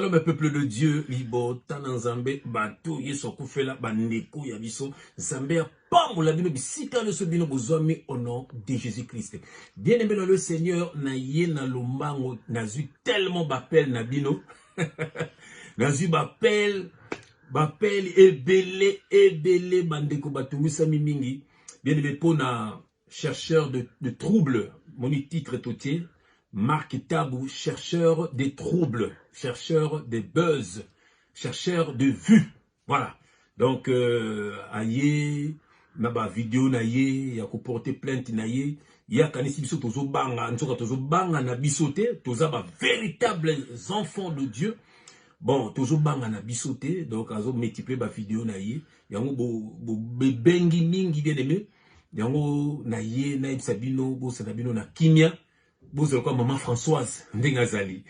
Alors, mes peuples de Dieu, libo, tanan Zambé, bato, yeso kufela, bandeko, yabiso, Zambé, pambola bino, bisika le sobino, bozoami, au nom de Jésus-Christ. Bien-aimé dans le Seigneur, na ye na lombango, na zu tellement bapel na bino, na zu bapel, ebele, bandeko, batumisa mimingi, bien-aimé, pour na chercheur de troubles, mon titre est entier, Marc Tabou, chercheur des troubles, chercheur des buzz, chercheur de vues. Voilà. Donc, aïe, naba vidéo naïe, ya ko porter plainte naïe, ya kanisi biso tozo banga, nsoka tozo banga na bisote, toza ba véritables enfants de Dieu. Bon, tozo banga na bisote, donc azo multiplier ba vidéo naïe, yango bo bengi mingi bien aimé, yango naïe, naïe sabino, bo sabino na kimia. Vous avez quoi, maman Françoise, Ndengazali.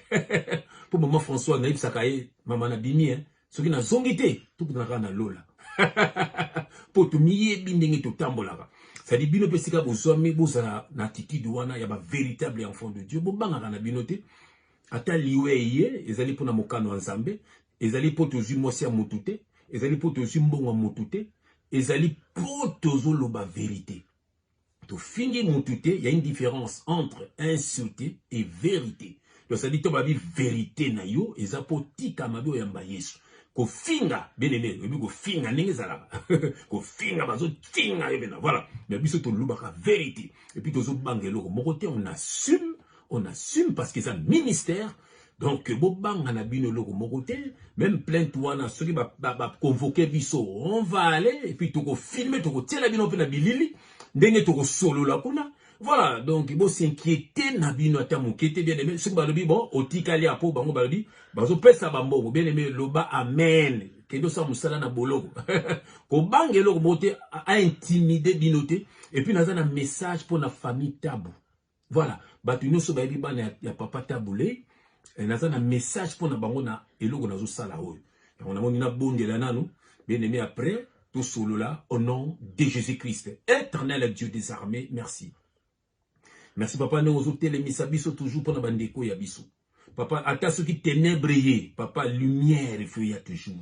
Pour maman Françoise, naïf sakaye, maman na bimi, hein. Ce qui n'a zongité, tout le monde na lola. Pour tout miye bindenge to tambola. Ça dit bino pesika bozome, bozala na attitude wana ya ba véritable enfant de Dieu. Bon banga na binote. Ata liwe ye, ezali pour na mokano nzambe, ezali pour tozu mosi ya motute, ezali pour tozu mbongo motute, ezali pour tozo loba vérité. To fingi motute, il y a une différence entre insulter et vérité. Donc ça dit to babi vérité na yo, eza po tika mabio yamba yesu. Ko finga, bien aimé, ko finga nenge zala. Ko finga bazo tinga yebena. Voilà. Mais biso to lubaka vérité. Et puis tozo bangelo, mon côté on assume parce que c'est un ministère. Donc, bobanga na bino loko mokote, même plainte wana, ceux qui va convoquer biso, on va aller, et puis toko filmer, toko tiela bino pe na bilili, ndenge toko solo la kuna. Voilà, donc, il faut s'inquiéter na bino ata mokete, bien aimé, ceux qui balobi, bon, otikali apo, bango balobi, bazo pesa bambo, bien aimé, loba, amen, kendo sa musala na boloko. Ko bange loko mote, a intimider binote, et puis naza na message pour la famille Tabou. Voilà, batu nyonso ba yebi bana ya papa Taboulé, naza na message pour na bango na eloko nazo sala oyo. On a moni na bondela nanu, bien aimé après, tout solo là, au nom de Jésus-Christ. Éternel Dieu des armées, merci. Merci papa, nous autres télémisa biso toujours pour na bandeko ya biso. Papa, ata ce qui ténèbres yé, papa, lumière feu ya toujours.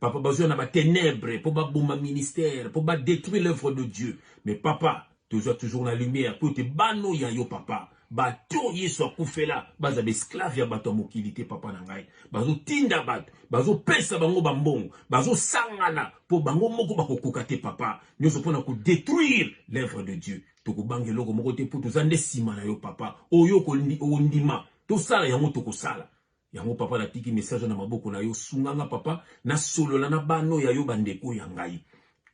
Papa, besoin na ba ténèbres, pour ba bomba ministère, pour ba détruire l'œuvre de Dieu. Mais papa, toujours la lumière, pour te bano ya yo papa. Bato yeso kufela baza esclave ya bato mokilité papa na ngai bazo tinda bato bazo pesa bango bambongo bazo sangana po bango moko bakokoka te papa nyoso pona ko détruire l'œuvre de Dieu to ko bangelo ko moko te po to zande sima na yo papa oyo ko ndima to sala yango to ko sala yango papa na tiki message na maboko na yo sunganga papa na solo na bano ya yo bandeko ya ngai.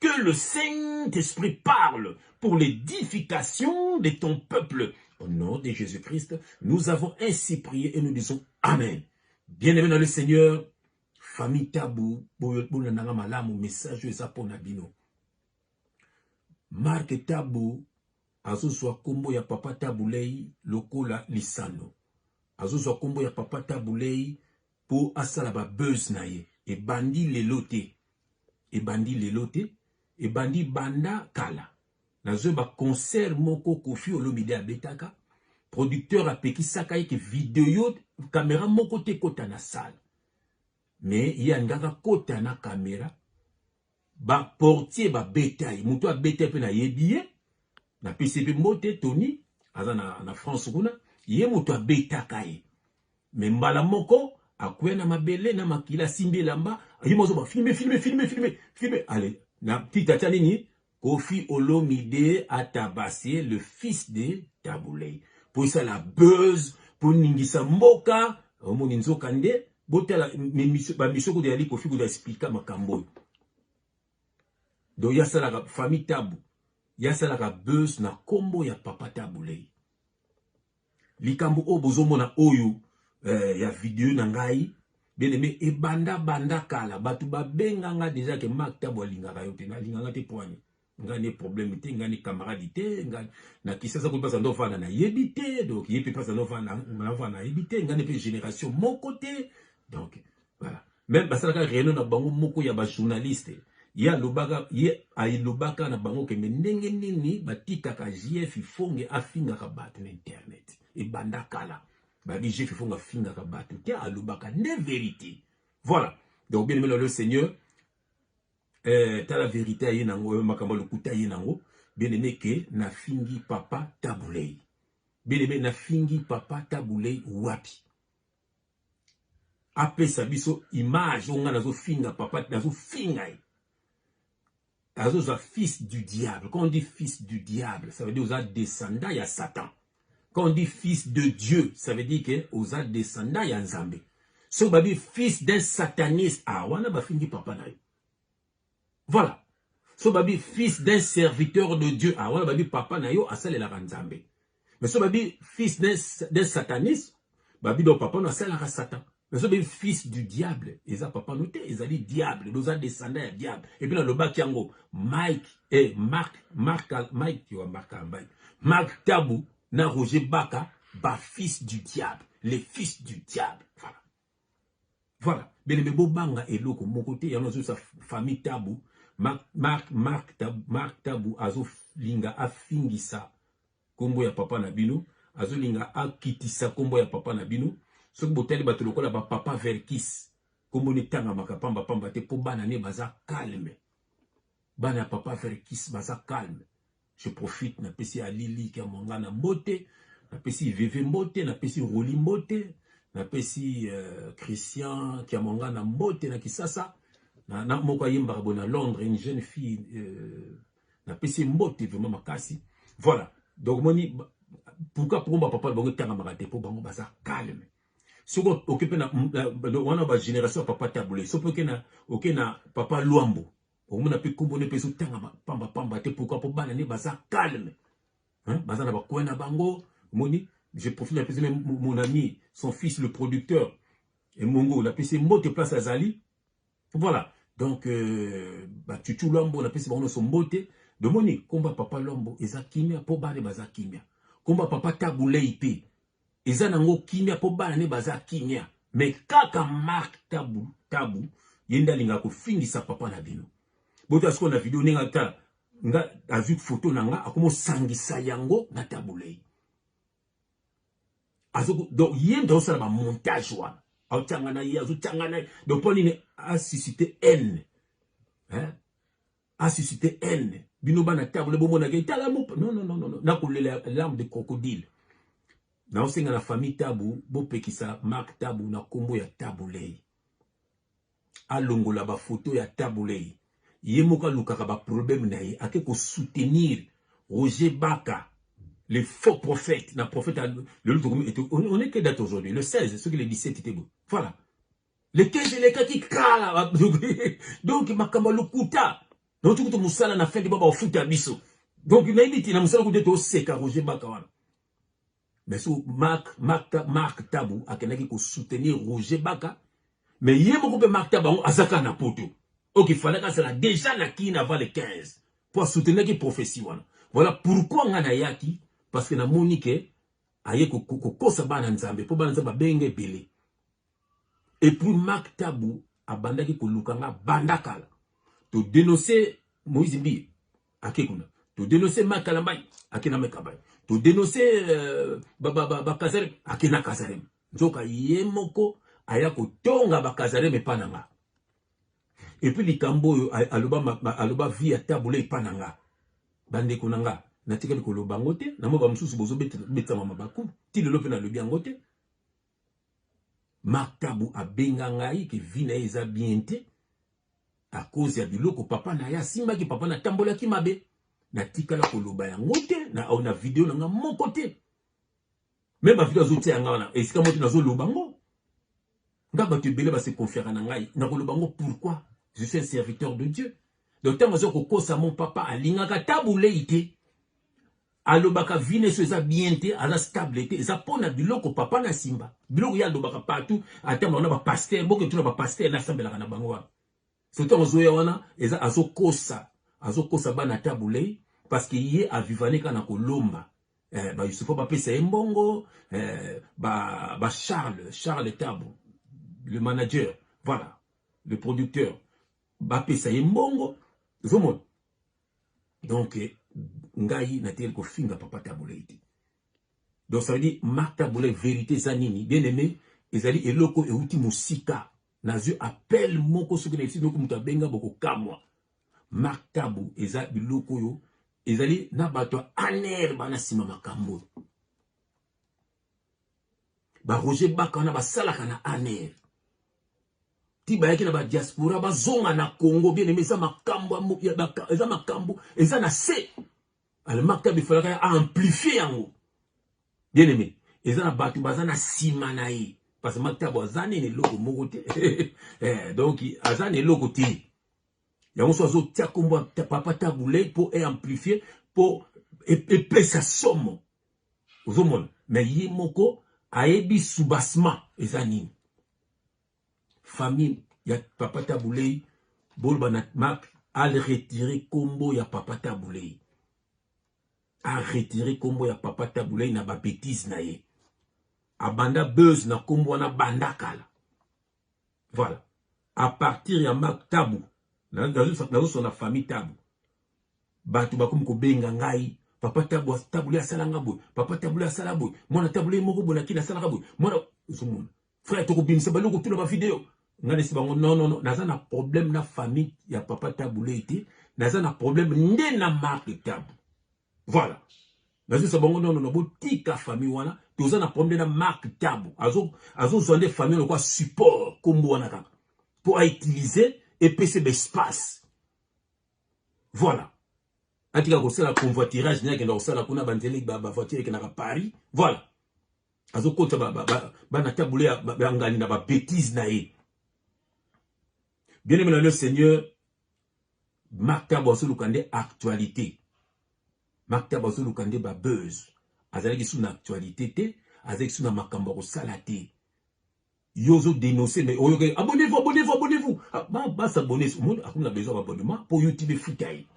Que le Saint-Esprit parle pour l'édification de ton peuple. Au nom de Jésus-Christ, nous avons ainsi prié et nous disons Amen. Bien-aimé dans le Seigneur, famille Tabou, message Zaponabino. Marc Tabou, azo soit kombo ya papa Taboulei, lokola lisano. Azo soit kombo ya papa Taboulei, pour asalaba buzz naye. Et bandi lelote. Et bandi lelote. Et bandi banda kala. Nazo ba concert moko kofi olomide abetaka. Producteur a peki sakaye ke vidéo caméra moko te kota na salle. Mais il y a ngaka kota na caméra. Ba portier ba betaille. Muto a betaille pe na yebiye. Na PCB mote Tony. Aza na France kuna. Ye muto a betakaye. Mais mbala moko. Akwe na mabele na makila simbi lamba. Ye mozo ba filmer. Allez. Na petite nini Kofi Olomide a tabassé le fils de Taboulé. Pour ça la buzz, pour ningisa mboka, omoninzo kande, botela ba misoko de ali Kofi ko expliquer makambo. Donc ya ça la famille Tabou. Ya ça la buzz na kombo ya papa Taboulé. Likambo obozomo na oyo ya vidéo na ngai. Bien aimé, et banda kala, batu ba benganga déjà que Marc Tabou alingaka yote, na linganga te poani. Ngane problème te, ngane camaradité, ngane na kisasa ko pasa ndo fana na yebité, donc yepe pasa ndo fana na yebité, ngane pe génération mon côté. Donc voilà. Même basala ka réunion na bango moko ya ba journaliste. Ya lobaka, ye ay lobaka na bango ke ndenge nini batika ka JF ifonge afinga ka batu na internet. Et banda kala. babi je fais fonga finga ka bato te alobaka ne vérité. Voilà. Donc bien aimé le Seigneur, t'as la vérité aye nango makamba lokuta aye nango, bien aimé que na fingi papa tabulei. Bien aimé na fingi papa tabulei wapi. Après sa biso image on a nazo finga papa nazo finga. Nazo fils du diable. Quand on dit fils du diable, ça veut dire aux descendants il y a Satan. Quand on dit fils de Dieu, ça veut dire que aux descendants il y a Nzambe. So babi fils d'un sataniste, ah wana ba fingi papa na yo. Voilà. So babi fils d'un serviteur de Dieu, ah wana babi papa na yo asale la Nzambe. Mais so babi fils d'un sataniste, babi do papa na asale la Satan. Mais so babi fils du diable, eza papa noté, eza dit diable, nous a descendants diable. Et puis dans le bas kiango, Mike et Mike qui va marquer un bail. Marc Tabou na Roger Baka, ba fils du diable, les fils du diable. Voilà. Voilà. Mais les bobanga et l'eau, mon côté, il y a sa famille Tabou. Marc Tabou, azo linga a fingisa, kombo ya papa nabino, azo linga a kitisa kombo ya papa nabino. Ce que boteli batuloko la papa Verkis, kombo ne tanga makapamba pamba te po bana ne baza calme. Bana papa Verkis baza calme. Je profite na pesi a Lili qui a monga na mbote, na pesi Veve mbote, na pesi Roli mbote. Na pesi Christian qui a monga na mbote na Kisasa na moko yimba na Londres, une jeune fille na pesi mbote vraiment makasi. Voilà. Donc moni pourquoi pour papa bango tanga makate pour bango baza calme. Soko occupé na wana ba génération papa tabulé. Soko oké na papa Luambo. Au moins na pe kombo ne peso tanga pamba te pourquoi pour bana ne baza calme. Hein baza na ba kwena bango moni. Je profite d'appeler mon ami, son fils, le producteur, et Mongo, la PC Mote place à Zali. Voilà. Donc, Tutu Lombo, la PC Bono son Mote. De moni, combat papa Lombo, eza kimia, po bane baza kimia. Combat papa Tabuleipe, eza nango kimia, po bane baza kimia. Mais kaka Marc Tabu, yenda linga ko fingi sa papa na bino. Boto asko na vidéo nenga ta, nga a vu photo nanga, akomo sangisa yango na Tabulei. Donc, il y a un montage. Donc, Paul a suscité haine. Hein? A suscité haine. Binoba na table, non. N'a coulé l'arme de crocodile. N'a aussi la famille Tabou, Bopé qui sa Marc Tabou, na combo ya Taboulei. A longo la ba photo ya Taboulei. Yemoka lukaka ba problème na ye, ake ko soutenir Roger Baka. Les faux prophètes, on est que date aujourd'hui, le 16, ce que le 17 était beau. Voilà. Le 15 et le 4 qui crala. Donc, il m'a kamalo kuta. Donc, tout le monde n'a fait des baba au foot à biso. Donc, il a dit, il a dit, il a dit, Roger Bakawan. Mais sur Marc Tabou, a quelqu'un qui soutenir Roger Baka. Mais il y a beaucoup de Marc Tabou, à Zaka na poto. Donc, il fallait que ça déjà na qui avant le 15. Pour soutenir qui prophétie. Voilà pourquoi on a yaki. Parce que na monique aye ko sabana nzambe po bana nzamba benge belé. Et puis Marc Tabou abandaki ko lukanga bandakala. To dénoncer Moïse Mbi akekuna. To dénoncer Makalambay akena Mekabay. To dénoncer Kazarem akena Kazarem. Nzoka yemoko aya ko tonga Kazarem epananga. Et puis likambo aloba via Tabulei pananga. Bande kunanga. Natika likolo bangote na mo ba mususu bozo beta mama baku ti lelo pe na lobi angote Marc Tabou abenga ngai ke vina eza biente à cause ya biloko papa na ya simba ki papa na tambola ki mabe natika la koloba yangote na ona vidéo na nga mon côté même ba vidéo zote yanga wana esika moto na zo lobango nga ba te bele ba se conférer na ngai na kolobango pourquoi je suis un serviteur de Dieu donc tant mazo ko kosa mon papa alingaka Tabulei te alobaka vine so eza bien te ala stable te eza pona biloko papa na simba biloko ya alobaka partout atamba na ba pasteur boke tuna ba pasteur na sambelaka na bango wana surtout ozoya wana eza azokosa bana Tabulei parce que yé avivanika na kolomba ba Yusufu ba pesa embongo ba Charles Tabou le manager voilà le producteur ba pesa embongo zomo donc ngai na tel ko finga papa Tabulei. Donc ça veut dire Marc Taboulé vérité zanini. Bien aimé, ezali eloko euti musika. Nazu appelle moko soki na esi donc mutabenga boko kamwa. Marc Tabou eza biloko yo ezali na bato aner bana sima makambo. Ba Roger Baka na basalaka na aner. Ti bayaki na ba diaspora ba zonga na Congo bien aimé eza makambo eza makambo eza na se. Ale Marc Tabou falaka amplifier yango. Bien aimé, eza na bato baza na sima na ye parce que Marc Tabou azane ne loko moko te. Donc azane loko te. Yango so azo tia kombo Papa Taboulé pour amplifier pour épais sa somme. Ozomona mais ye moko ayebi soubassement ezani. Famille ya Papa Taboulé bol banat Marc a retiré kombo ya Papa Taboulé. A retiré kombo ya Papa Taboulé na ba bêtise na ye. Abanda buzz na kombo na bandakala. Voilà. À partir ya Marc Tabou dans son famille Tabou. Batu bakum ko benga ngai. Papa Tabou Taboulé asalanga boy. Papa Taboulé asala boy. Mwana Taboulé moko bona kila asalanga boy. Mwana zumuna. Frère toko bin sebalo ko tuna ba vidéo. Ngane sibango non naza na problème na famille ya Papa Taboulé ite. Naza na problème nde na Marc Tabou. Voilà. Nazo sabongo non botika famille wana. Toza na problème na Marc Tabou. Azo zonde famille le quoi support kombo wana kaka. Pour utiliser et PC d'espace. Voilà. Atika ko sala convoiturage nya ke ndo sala kuna banzeli ba voiture ke na Paris. Voilà. Azo kota ba na Taboulé ba ngani na ba bêtise na ye. Bien aimé le Seigneur, Marc Tabou so lukande actualité. Marc Tabou so lukande ba buzz. Azali ki suna actualité te, azali ki suna makambo ko sala te. Yozo dénoncer mais abonnez-vous. Bah s'abonner sur monde, on a besoin d'abonnement pour YouTube foutaille.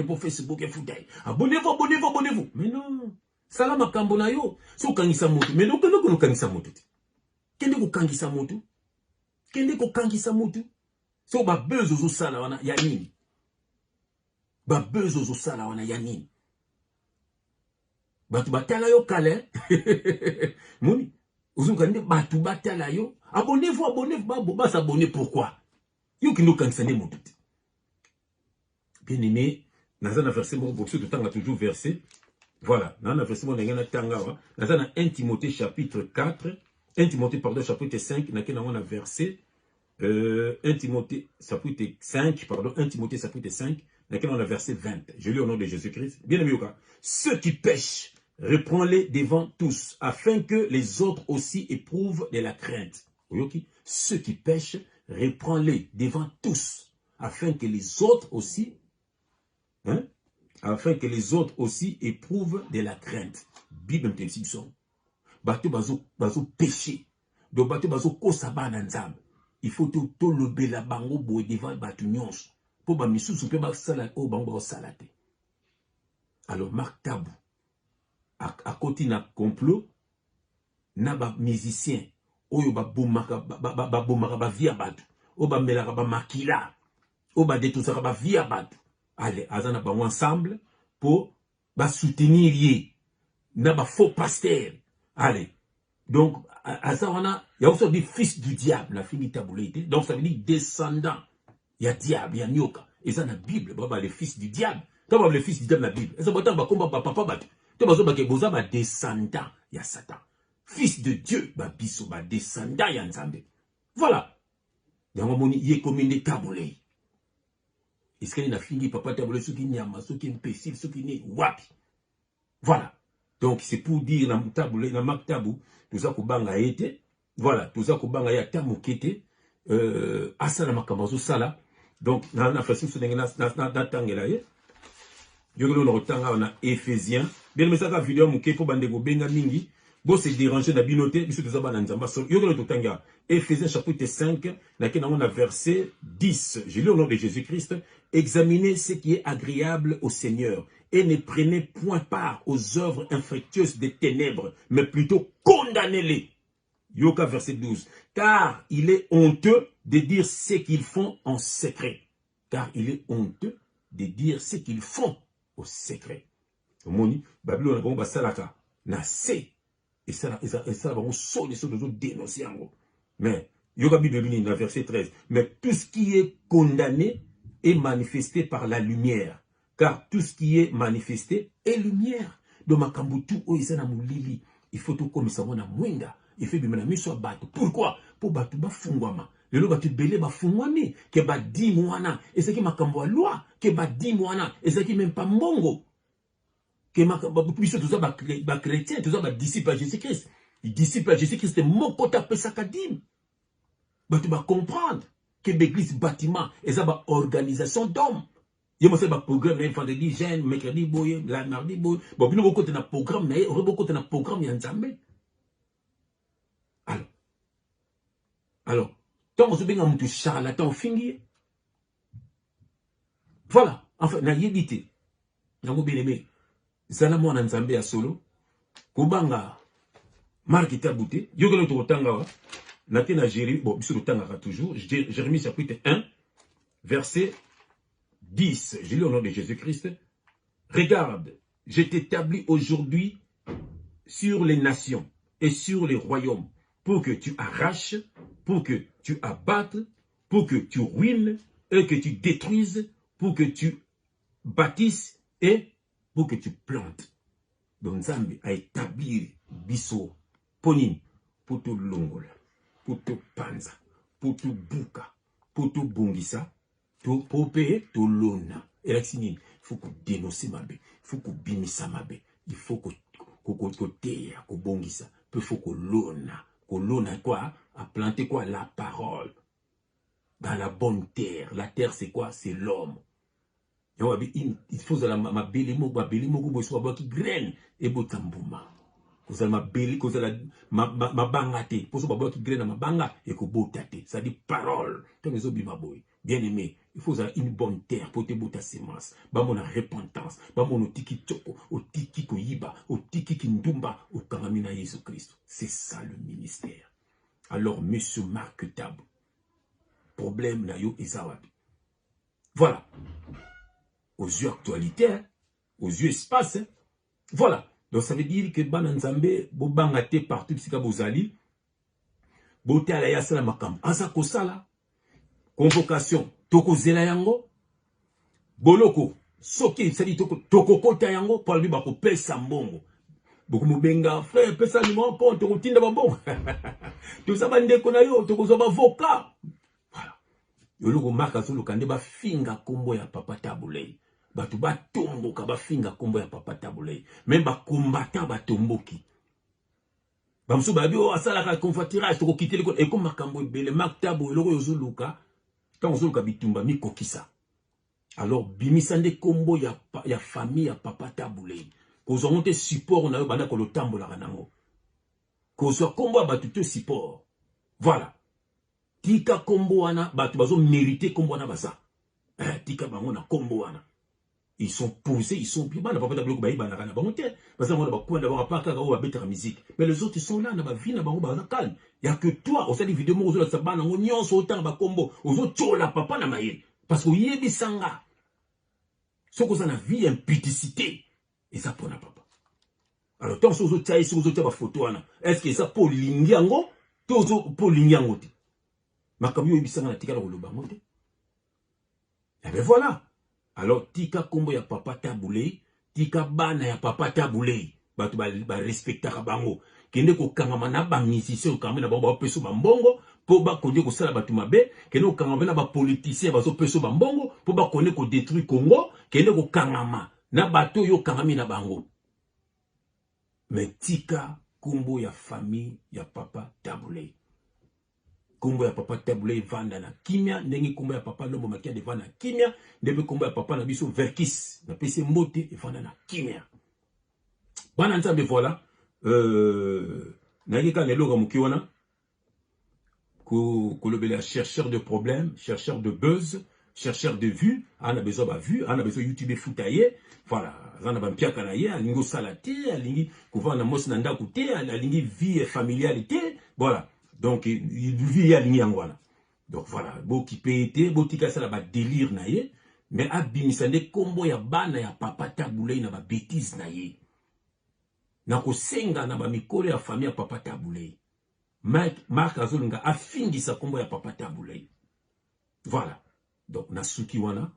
Pour Facebook foutaille. Abonnez-vous. Mais non. Sala makambo na yo. So kangisa moto. Mais non ko kangisa moto. Kende ko kangisa moto. Kende ko kangisa moto. So ba buzz zo sala wana ya nini? Ba buzz zo sala wana ya nini? Batu batala yo kale. Moni. Uzukande batu batala yo. Abonnez-vous, bah s'abonner pourquoi? Yo qui nous cancellez mon tout. Bien aimé, dans un verset, bon, pour ceux tout le temps a toujours versé. Voilà, dans un verset, bon, dans un 1 Timothée chapitre 4, 1 Timothée, pardon, chapitre 5, on a versé, 1 Timothée chapitre 5, pardon, 1 Timothée chapitre 5, on a versé 20. Je lis au nom de Jésus-Christ. Bien aimé, ceux qui pêchent, reprends-les devant tous, afin que les autres aussi éprouvent de la crainte. Ceux qui pêchent, reprends-les devant tous, afin que les autres aussi, éprouvent de la crainte. Bible interdiction. Bateau bazo péché. Donc bateau bazo kosaba nanzam. Il faut tout le bela bango boy devant bateau nyons. Pour ba misu soupe ba sala o bango salate. Alors Marc Tabou à côté na complot na ba musicien oyo ba bomaka ba via batu o ba melaka ba makila o ba détruisaka ba via batu. Allez azana ba ensemble pour ba soutenir ye na ba faux pasteur. Allez donc azawana ya aussi dit fils du diable la fille Taboulé. Donc ça veut dire descendant ya diable ya nyoka et ça na Bible baba le fils du diable. Toi le fils du diable na Bible et ça ba komba papa batu. Tu vas descendant ya Satan. Fils de Dieu, biso ba descendant ya Nzambe. Voilà. Yango moni ye kominde Taboulé. Est-ce qu'il a fini Papa Taboulé ce qui nyama, ce qui imbécile, ce qui n'est wapi. Voilà. Donc c'est pour dire na Taboulé, na Marc Tabou, tout ça ko banga été. Voilà, tout ça ko banga ya tamokete asala makamazo sala. Donc na façon so na tangela ye. Yo no rotanga on a Éphésiens. Bien mais ça la vidéo muke pour bande go benga mingi. Bo se déranger na binoté biso to zaba na nzamba. Yo no tanga Éphésiens chapitre 5, na kena on a verset 10. Je lis au nom de Jésus-Christ, examinez ce qui est agréable au Seigneur et ne prenez point part aux œuvres infructueuses des ténèbres, mais plutôt condamnez-les. Yoka verset 12. Car il est honteux de dire ce qu'ils font en secret. Car il est honteux de dire ce qu'ils font au secret. Moni, Babylone, bon, basalaka, na se, Et ça va on saute les autres dénoncer en gros. Mais, Yoga Bible dans verset 13. Mais tout ce qui est condamné est manifesté par la lumière. Car tout ce qui est manifesté est lumière. Donc, Makambutu, il faut tout comme ça, on a mwenga. Il fait bien la soit bateau. Pourquoi? Pour bateau, fungwama. Le lo batu belé ba fungwami. Que ba di mwana. Et c'est qui makambo a loi. Que ba di mwana. Et c'est qui même pas mongo. Que makambo, puisque tout ça, ba chrétien, tout ça, ba disciple à Jésus-Christ. Il disciple à Jésus-Christ, c'est mon côté appelé sakadim. Bah, tu vas comprendre que l'église bâtiment et ça va organisation d'hommes. Il y a un programme, il vendredi, jeune, mercredi, boy, la mardi, boy. Bon, puis nous, beaucoup de programme, mais beaucoup de programme, il y a un jamais. Alors, tant que vous avez un charlatan fini, voilà, enfin, na yébité, na mo bien aimé, zala mo na nzambe à solo, kubanga, marque tabouté, yogelo to tanga, na tena Jérémie, bon, biso tanga toujours, Jérémie chapitre 1, verset 10, je lis au nom de Jésus-Christ. Regarde, je t'établis aujourd'hui sur les nations et sur les royaumes pour que tu arraches, pour que tu abattes, pour que tu ruines et que tu détruises, pour que tu bâtisses et pour que tu plantes. Donc, Nzambe a établi biso, ponin, pour tout longola, pour tout panza, pour tout buka, pour tout bungisa, pour payer tout lona. Et là, il faut que dénoncer ma bé, il faut que bimisa ma bé, il faut que teya, que bongisa, il faut que lona quoi, à planter quoi, la parole. Dans la bonne terre. La terre, c'est quoi? C'est l'homme. Il faut que ma belimo qui graine et botambouma. Que ma beli, que ma bangate, pour que qui graine ma banga et que botate. Ça dit parole. Bien aimé, il faut une bonne terre pour te botter semence. Ba mon repentance, ba mon tiki toko, au tiki koyiba, au tiki ndumba, au karamina Jésus Christ. C'est ça le ministère. Alors, monsieur Marc Tabou, problème na yo ezawabi. Voilà. Aux yeux actualité, aux yeux espace. Voilà. Donc ça veut dire que Bananzambe, Bobangate partout, Sika Bozali, Bote ala yasala makam. Asa kosala, convocation, toko zela yango, boloko, soki, sali toko kota yango, pour lui bako pesa mbongo. Beaucoup mubenga, frère, pesa numéro pour toko tinda babongo. Tout ça, bande kona yo, toko zoba voka. Voilà. Yoloko maka solo kande ba finga kombo ya papa tabulei. Batu ba tomboka ba finga kombo ya papa tabulei. Même ba kombata ba tomboki. Bamso ba bio asala ka convoiturage toko quitter l'école et comme makambo ebele maktabu eloko yozuluka tant ozuluka bitumba mikokisa. Alors bimisande kombo ya famille ya papa tabulei. Kozwa monte support na yo banda ko lotambola kanango. Kozwa kombo ya batu te support. Voilà. Tika kombo wana batu bazo mériter kombo wana baza. Tika bango na kombo wana. Ils sont posés, ils sont plus bas. Papa tabulei ko bayiba na kana bango te. Parce que moi ba kwenda ba paka ka ba betra musique. Mais les autres ils sont là na ba vie na bango ba calme. Il y a que toi, au sein des vidéos mo zo la sabana ngo nyonso autant ba kombo, ozo chola papa na maye. Parce que yebi sanga. Ce que ça na vie impudicité. Et ça pour na papa. Alors tant sozo tsaï sozo tsa ba photo wana. Est-ce que ça pour lingiango? Tozo pour lingiango te. Makamyo yebi sanga na tika la koloba ngo te. Et ben voilà. Alors, tika kombo ya papa tabulei, tika bana ya papa tabulei, batu ba respectaka bango. Kende ko kangama na ba musicien ko kangama na ba peso ba mbongo, po ba konde ko sala batu mabe, kende ko kangama na ba politicien ba so peso ba mbongo, po ba konde ko détruire Congo, kende ko kangama na bato yo kangami na bango. Mais tika kombo ya famille ya papa tabulei. Kombo ya papa tabulei vanda na kimia, ndenge kombo ya papa lombo makia de vanda na kimia, ndenge kombo ya papa na biso verkis, na pese mbote e vanda na kimia. Bana nzambe voilà, na yeka neloga mukiwana, ko lobele chercheur de problèmes, chercheur de buzz, chercheur de vues, on a besoin de vues, on a besoin de YouTube foutaye, voilà, on a besoin de kanaye, alingo salate, alingi kouvana mos nanda koute, alingi vie familialité, voilà. Donc, il vit à l'Ignangwana. Donc, voilà. Beau qui peut être, beau qui casse la délire naïe. Mais à bimisande, combo ya bana ya papa taboulé na ba bêtise naïe. na kosenga na ba mikolo ya famille ya Papa Tabulei. Marc azolinga afingisa kombo ya Papa Tabulei. Voilà. Donc na suki wana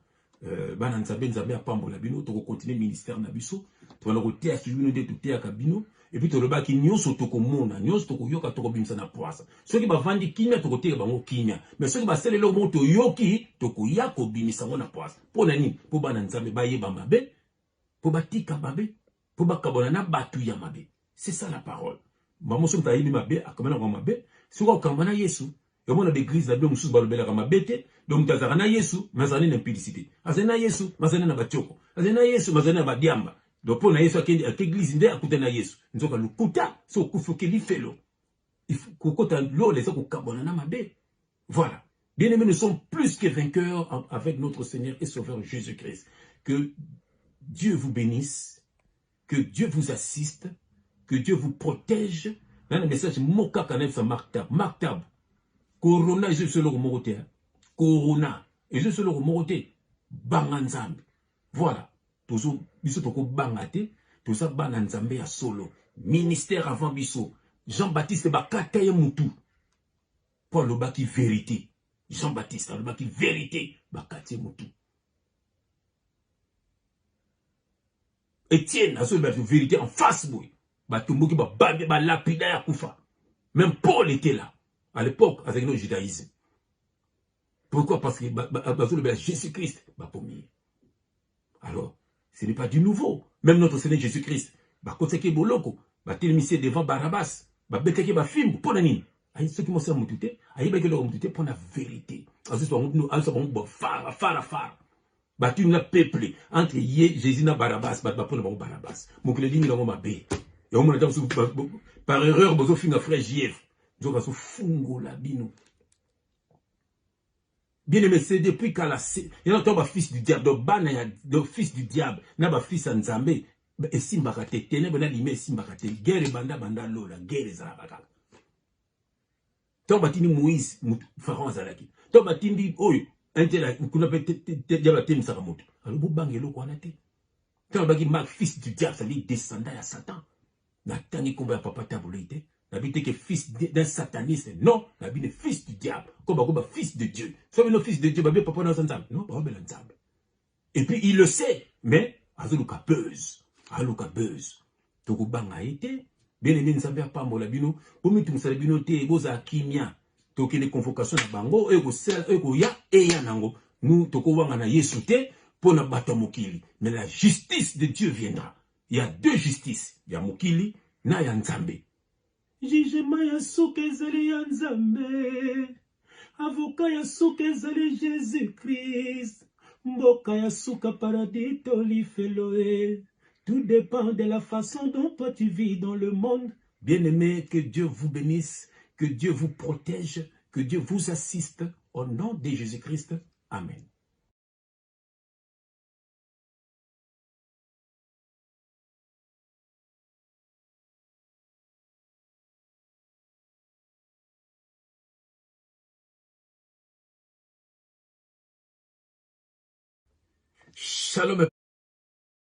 bana nzambe apambola bino to continuer ministère na biso to na kotea suino de tutea kabino et puis to lobaki nyonso to komona nyonso to koyoka to kobimisa na poasa. Soki ba vandi kimia to kotea bango kimia. Mais soki ba selelo mo to yoki to koya ko bimisa na poasa. Pona nini? Po bana nzambe ba yeba mabe, po batika mabe, po bakabona na batu ya mabe. C'est ça la parole. Maman soki ta yimi mabe akamana kwa mabe, soki okamana Yesu. Et on a des grises là-dedans, nous balbela comme bête, donc tazara na Yesu, mazane na impudicité. Azana Yesu, mazane na batioko. Azana Yesu, mazane na badiamba. Donc pour na Yesu akende église ndé akuta na Yesu. Nzoka lukuta, so kufukeli felo. Il faut kokota lo les ko kabona na mabe. Voilà. Bien-aimés, nous sommes plus que vainqueurs avec notre Seigneur et Sauveur Jésus-Christ. Que Dieu vous bénisse, que Dieu vous assiste, que Dieu vous protège. Dans le message moka kanef sa maktab. Corona, et je suis le moroté. Corona, et je suis le moroté. Banganzambe. Voilà. Tout ça, biso toko bangate. Tout ça, banganzambe à solo. Ministère avant biso. Jean-Baptiste Bakata ya Moutou. Pour le baki vérité. Jean-Baptiste, le baki vérité. Bakata ya Moutou. Étienne, a la vérité en face, boy. Batumboki, ba lapida ya koufa. Même Paul était là. À l'époque, avec le judaïsme. Pourquoi? Parce que Jésus-Christ va pommier. Alors, ce n'est pas du nouveau. Même notre Seigneur Jésus-Christ, conseiller boloko, télémisser devant Barabbas, bekeke ba film, pour la nini. Ceux qui m'ont fait moutouté, aïe beke leur moutouté pour la vérité. Ensuite, on fara. Tu n'as peuplé entre Jésus et Barabbas, pour le Barabbas. Mon que le ligne dans ma baie. Et on m'a dit, par erreur, vous avez fait un frère JF. Bien aimé, c'est depuis qu'à la... Il y a un fils du diable, le fils du diable, n'a pas fils en Zambé, et Simbakate, ténèbres n'a limé Simbakate, guerre banda lola, guerre zarabaka. Tobatini Moïse, Pharaon Zalaki. Tobatini, oh, un tel, qu'on appelle diable Tem Saramoto. Alors, vous bangez quoi, nate. Tobaki, Marc, fils du diable, ça dit descendant à Satan. N'a tangi combat à Papa Tabulé. N'habite que fils d'un sataniste. Non, n'habite fils du diable. Comme fils de Dieu. Soit le fils de Dieu, papa dans ensemble. Non, pas ensemble. Et puis il le sait. Mais, azuka buzz. Azuka buzz. Toko banga été. Bien aimé, ne savait pas moi la bino. Pour nous, tu me savais bino te, boza kimia. Toko les convocations à bango, ego sel, ego ya, et ya nango. Nous, toko wanga na yesu te, pour na bata mokili. Mais la justice de Dieu viendra. Il y a deux justices. Il y a mokili, na ya nzambe. Jugement ya souke ezali ya Nzambe. Avocat ya souke ezali Jésus-Christ. Mboka ya souka paradis tolifeloe. Tout dépend de la façon dont toi tu vis dans le monde. Bien-aimé, que Dieu vous bénisse, que Dieu vous protège, que Dieu vous assiste. Au nom de Jésus-Christ. Amen. Shalom.